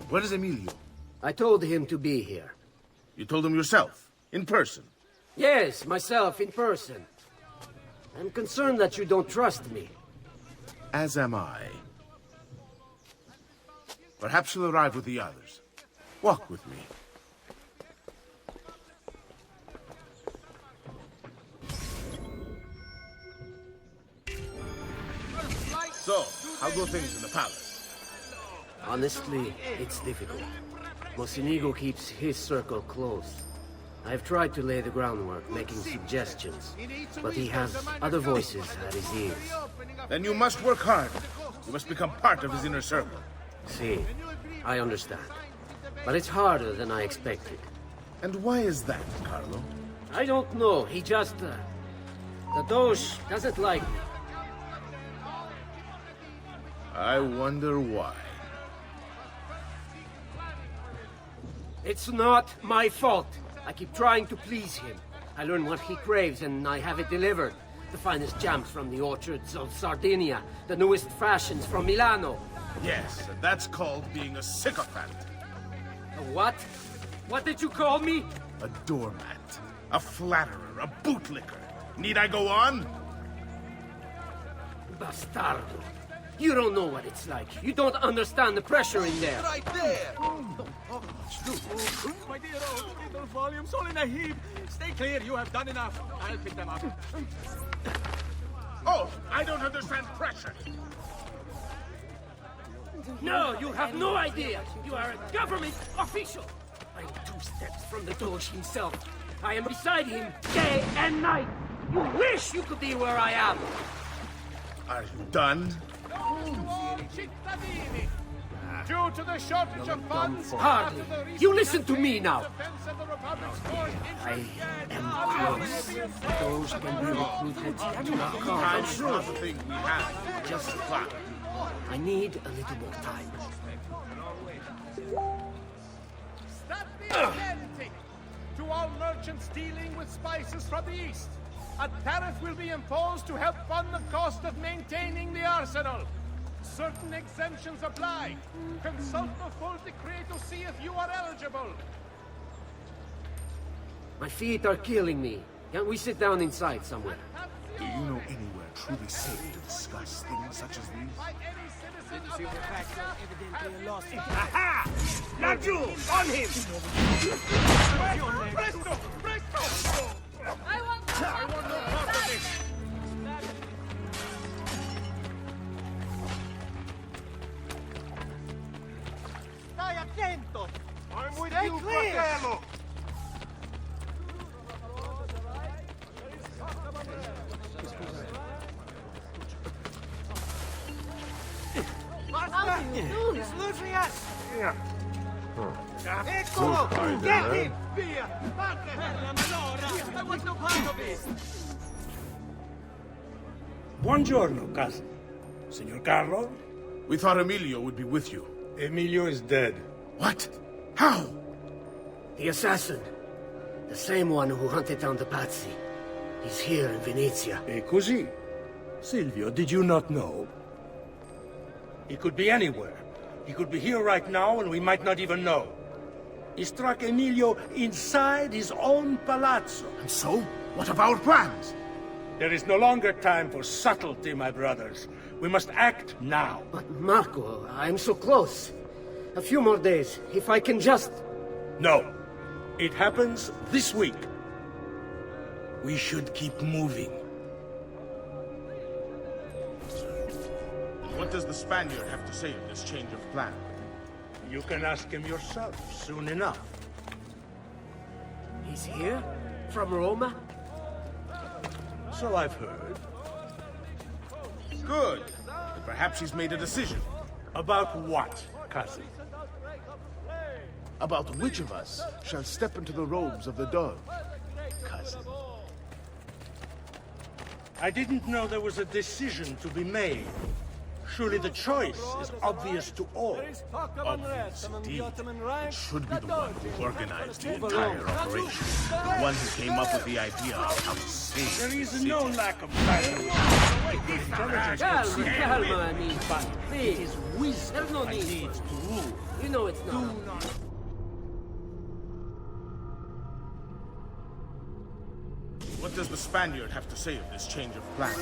Where is Emilio? I told him to be here. You told him yourself, in person? Yes, myself, in person. I'm concerned that you don't trust me. As am I. Perhaps you'll arrive with the others. Walk with me. So, how go things in the palace? Honestly, it's difficult. Mocenigo keeps his circle close. I've tried to lay the groundwork, making suggestions, but he has other voices at his ears. Then you must work hard. You must become part of his inner circle. See, I understand. But it's harder than I expected. And why is that, Carlo? I don't know, he just... the Doge doesn't like me. I wonder why. It's not my fault. I keep trying to please him. I learn what he craves and I have it delivered. The finest jams from the orchards of Sardinia, the newest fashions from Milano. Yes, and that's called being a sycophant. A what? What did you call me? A doormat, a flatterer, a bootlicker. Need I go on? Bastardo. You don't know what it's like. You don't understand the pressure in there. Right there! My dear old little volumes all in a heap. Stay clear, you have done enough. I'll pick them up. Oh, I don't understand pressure. No, you have no idea. You are a government official. I am 2 steps from the Doge himself. I am beside him day and night. You wish you could be where I am. Are you done? Due to the shortage of funds, Hardly. You listen to me now. I am close. Those can be recruited to our I'm cause. sure the thing we have just flat. I need a little more time. Stop the insanity! To all merchants dealing with spices from the east, a tariff will be imposed to help fund the cost of maintaining the arsenal. Certain exemptions apply. Consult the full decree to see if you are eligible. My feet are killing me. Can't we sit down inside somewhere? Do you know anywhere truly safe to discuss things such as these? By any citizen of Aha! Laggiù! On him! Presto! Presto! I want no part of this! Stai attento! I'm with Stay you, clear. fratello! He's losing us! Eccolo! Get him! Via! Bella Madonna! I want no part of it! Buongiorno, cousin. Signor Carlo? We thought Emilio would be with you. Emilio is dead. What? How? The assassin. The same one who hunted down the Pazzi. He's here in Venezia. E così? Silvio, did you not know? He could be anywhere. He could be here right now and we might not even know. He struck Emilio inside his own palazzo. And so? What of our plans? There is no longer time for subtlety, my brothers. We must act now. But Marco, I'm so close. A few more days, if I can just... No. It happens this week. We should keep moving. What does the Spaniard have to say of this change of plan? You can ask him yourself soon enough. He's here? From Roma? So I've heard. Good. And perhaps he's made a decision. About what, cousin? About which of us shall step into the robes of the dove, cousin. I didn't know there was a decision to be made. Surely the choice is obvious to all. Obvious indeed. It should be the one who organized the entire operation. The one who came up with the idea of how to save There is the no city. lack of value. Calma, amigo. But Please. it is wisdom There's no that need needs to rule. You know it's not. What does the Spaniard have to say of this change of plan?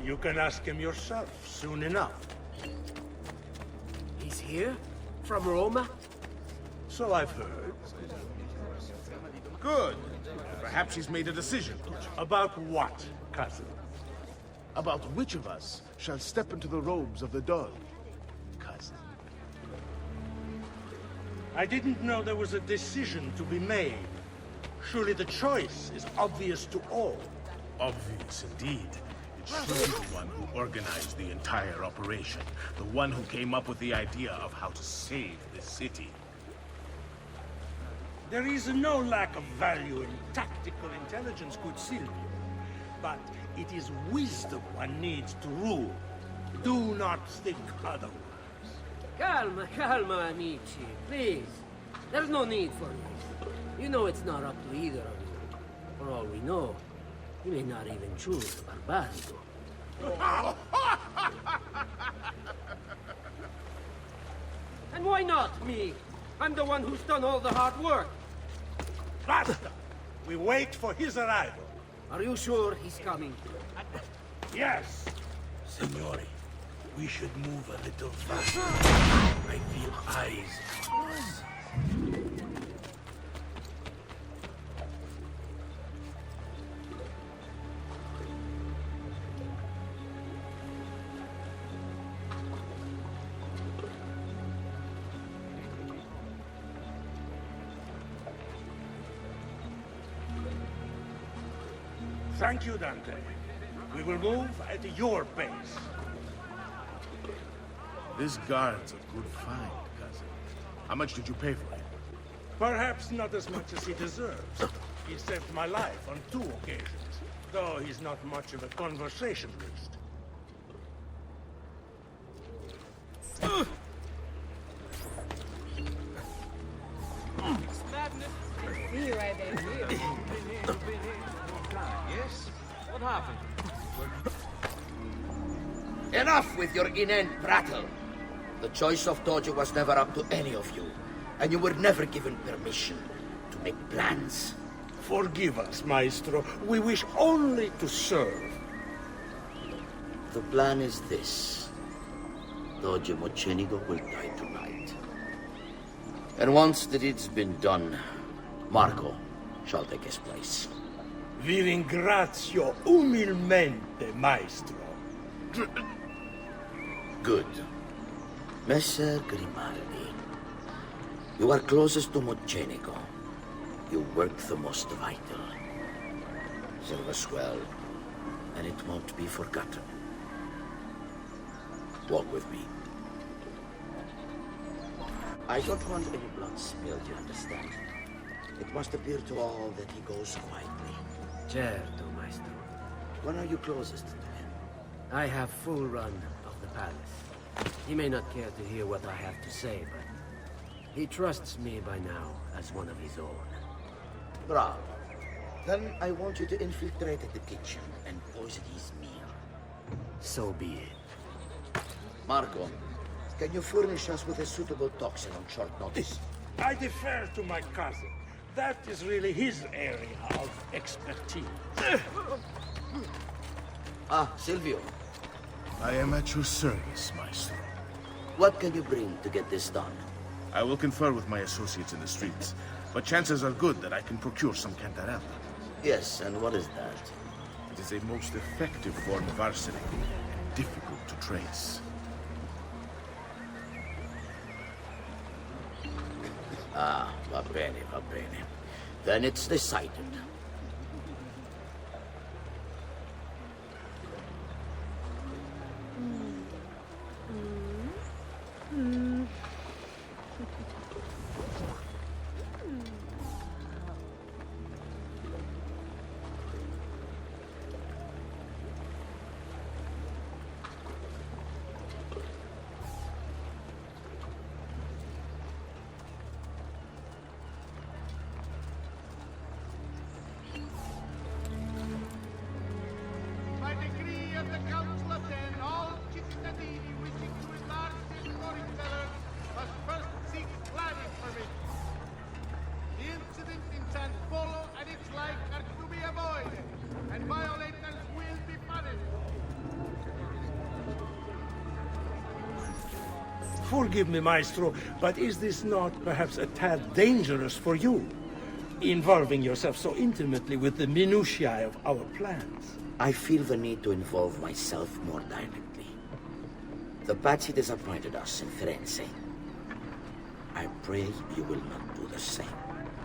You can ask him yourself soon enough. He's here? From Roma? So I've heard. Good. Perhaps he's made a decision. About what, cousin? About which of us shall step into the robes of the dog, cousin? I didn't know there was a decision to be made. Surely the choice is obvious to all. Obvious indeed. It should be the one who organized the entire operation. The one who came up with the idea of how to save the city. There is no lack of value in tactical intelligence, good Silvio. But it is wisdom one needs to rule. Do not think otherwise. Calma, amici. Please. There's no need for this. You know it's not up to either of you. For all we know, you may not even choose Barbarigo. And why not me? I'm the one who's done all the hard work. Basta! We wait for his arrival. Are you sure he's coming? Yes. Signori, we should move a little faster. I feel eyes. Thank you, Dante. We will move at your pace. This guard's a good find, cousin. How much did you pay for it? Perhaps not as much as he deserves. He saved my life on 2 occasions, though he's not much of a conversationalist. You right there. Yes? What happened? Enough with your inane prattle. The choice of Dojo was never up to any of you, and you were never given permission to make plans. Forgive us, Maestro. We wish only to serve. The plan is this. Dojo Mocenigo will die tonight. And once the deed's been done, Marco shall take his place. Vi ringrazio umilmente, Maestro. Good. Messer Grimaldi, you are closest to Mocenigo. You work the most vital. Serve us well, and it won't be forgotten. Walk with me. I don't want any blood spilled, you understand? It must appear to all that he goes quietly. Certo, Maestro. When are you closest to him? I have full run of the palace. He may not care to hear what I have to say, but he trusts me by now as one of his own. Bravo. Then I want you to infiltrate the kitchen and poison his meal. So be it. Marco, can you furnish us with a suitable toxin on short notice? I defer to my cousin. That is really his area of expertise. Ah, Silvio. I am at your service, Maestro. What can you bring to get this done? I will confer with my associates in the streets, but chances are good that I can procure some cantarella. Yes, and what is that? It is a most effective form of arsenic, and difficult to trace. Ah, va bene, va bene. Then it's decided. Forgive me, Maestro, but is this not perhaps a tad dangerous for you? Involving yourself so intimately with the minutiae of our plans. I feel the need to involve myself more directly. The Pazzi disappointed us in Firenze. I pray you will not do the same.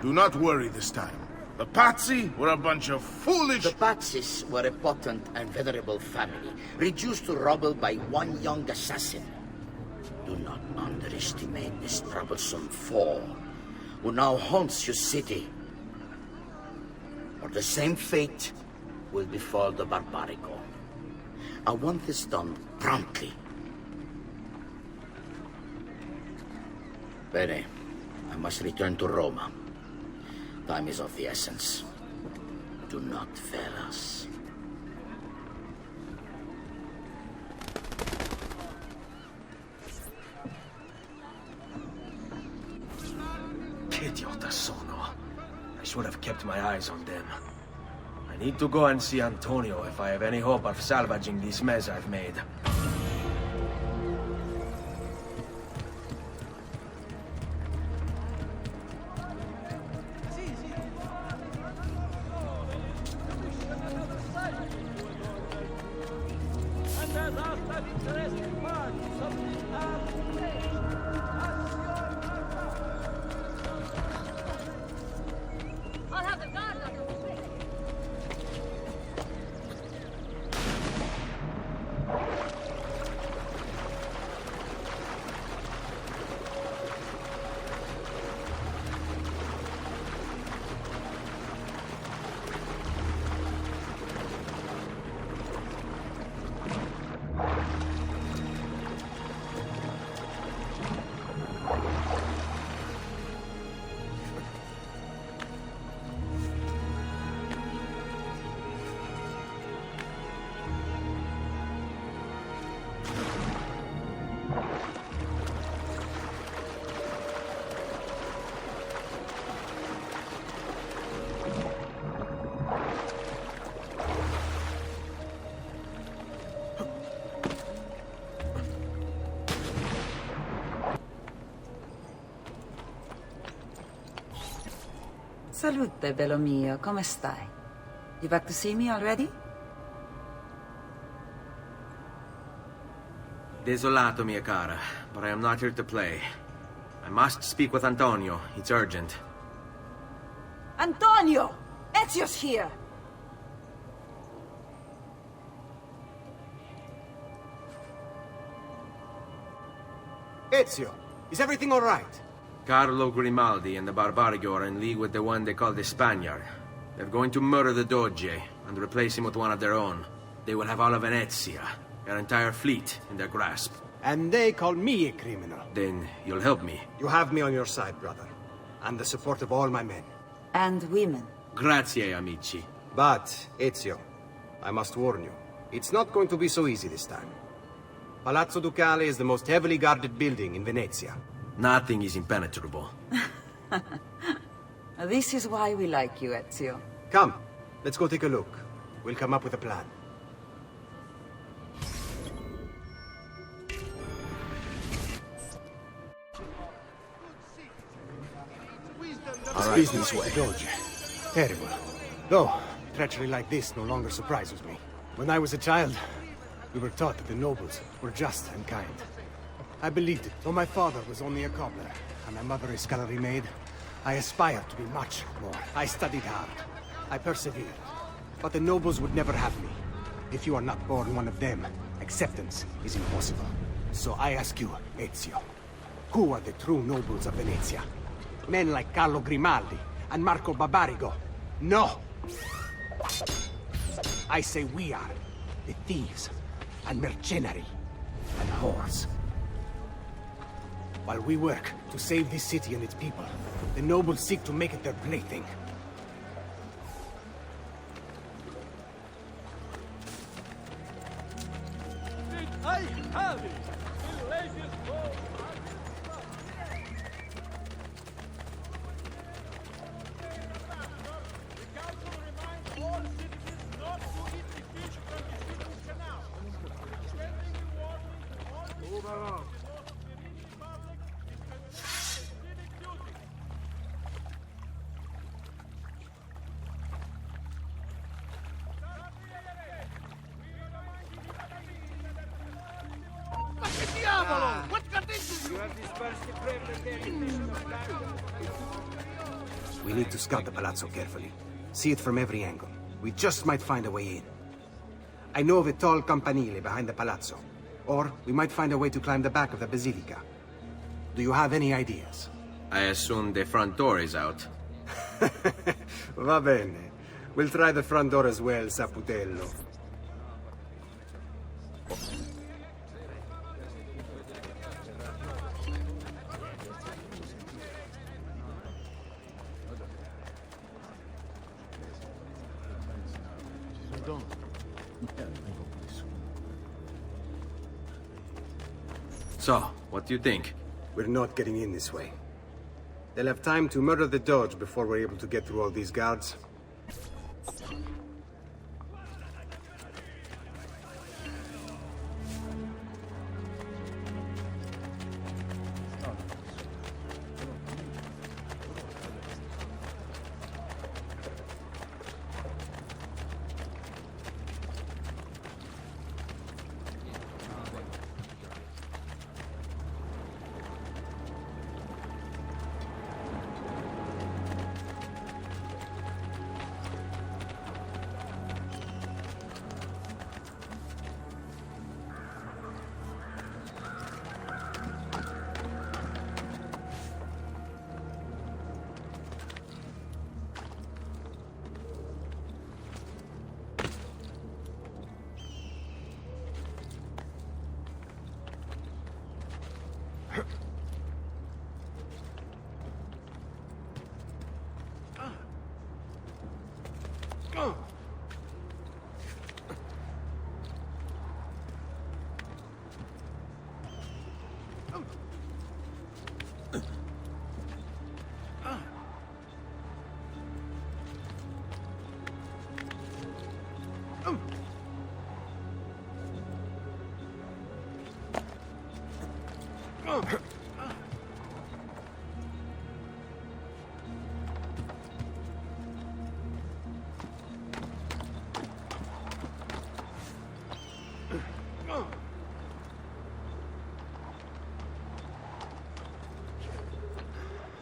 Do not worry this time. The Pazzi were a bunch of foolish... The Pazzis were a potent and venerable family, reduced to rubble by one young assassin. Do not underestimate this troublesome foe, who now haunts your city. Or the same fate will befall the Barbarigo. I want this done promptly. Bene, I must return to Roma. Time is of the essence. Do not fail us. Che idiota sono. I should have kept my eyes on them. I need to go and see Antonio if I have any hope of salvaging this mess I've made. I'll have the guard up. Salute, bello mio. Come stai? You back to see me already? Desolato, mia cara, but I am not here to play. I must speak with Antonio. It's urgent. Antonio! Ezio's here! Ezio, is everything all right? Carlo Grimaldi and the Barbarigo are in league with the one they call the Spaniard. They're going to murder the Doge and replace him with one of their own. They will have all of Venezia, their entire fleet, in their grasp. And they call me a criminal. Then you'll help me. You have me on your side, brother. And the support of all my men. And women. Grazie, amici. But, Ezio, I must warn you. It's not going to be so easy this time. Palazzo Ducale is the most heavily guarded building in Venezia. Nothing is impenetrable. This is why we like you, Ezio. Come, let's go take a look. We'll come up with a plan. All right, Business way. Doge. Terrible. Though, treachery like this no longer surprises me. When I was a child, we were taught that the nobles were just and kind. I believed it. Though my father was only a cobbler, and my mother a scullery maid, I aspired to be much more. I studied hard. I persevered. But the nobles would never have me. If you are not born one of them, acceptance is impossible. So I ask you, Ezio, who are the true nobles of Venezia? Men like Carlo Grimaldi and Marco Barbarigo? No! I say we are the thieves and mercenary and whores. While we work to save this city and its people, the nobles seek to make it their plaything. I have it! The latest gold. The council reminds all citizens not to eat the fish from the Suez Canal. Standing in warning, all Move along. We need to scout the palazzo carefully. See it from every angle. We just might find a way in. I know of a tall campanile behind the palazzo. Or we might find a way to climb the back of the basilica. Do you have any ideas? I assume the front door is out. Va bene. We'll try the front door as well, Saputello. So, what do you think? We're not getting in this way. They'll have time to murder the Doge before we're able to get through all these guards.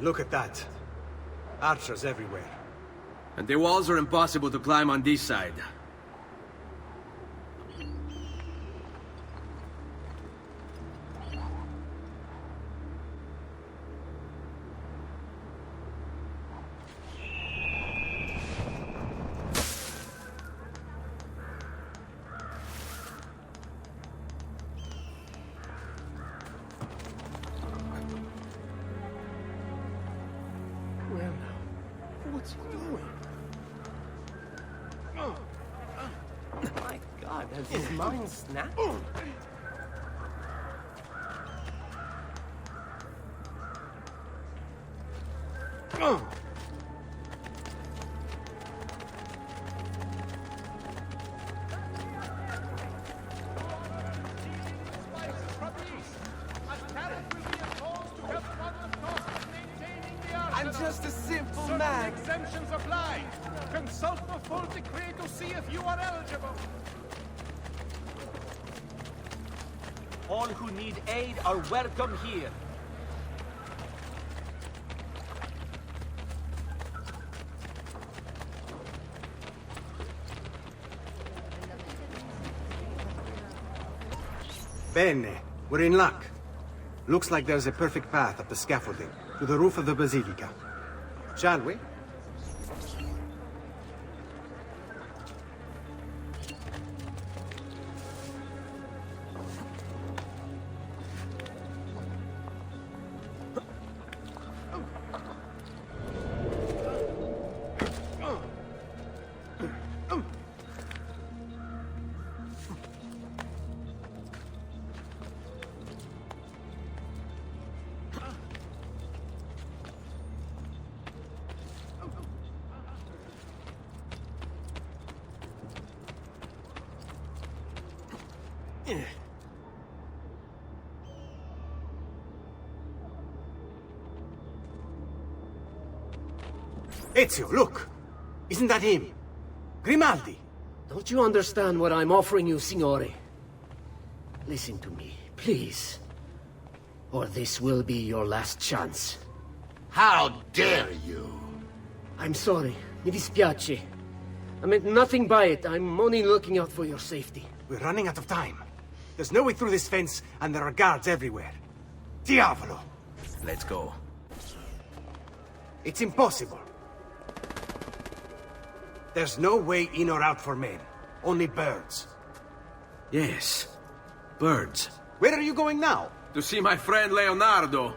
Look at that. Archers everywhere. And the walls are impossible to climb on this side. What's he doing? My God, has his mind snapped? I'm just a simple man. Exemptions apply. Consult the full decree to see if you are eligible. All who need aid are welcome here. Bene. We're in luck. Looks like there's a perfect path up the scaffolding to the roof of the basilica. Shall we? Ezio, look! Isn't that him? Grimaldi! Don't you understand what I'm offering you, Signore? Listen to me, please. or this will be your last chance. How dare you? I'm sorry. Mi dispiace. I meant nothing by it. I'm only looking out for your safety. We're running out of time. There's no way through this fence, and there are guards everywhere. Diavolo! Let's go. It's impossible. There's no way in or out for men. Only birds. Yes. Birds. Where are you going now? To see my friend Leonardo.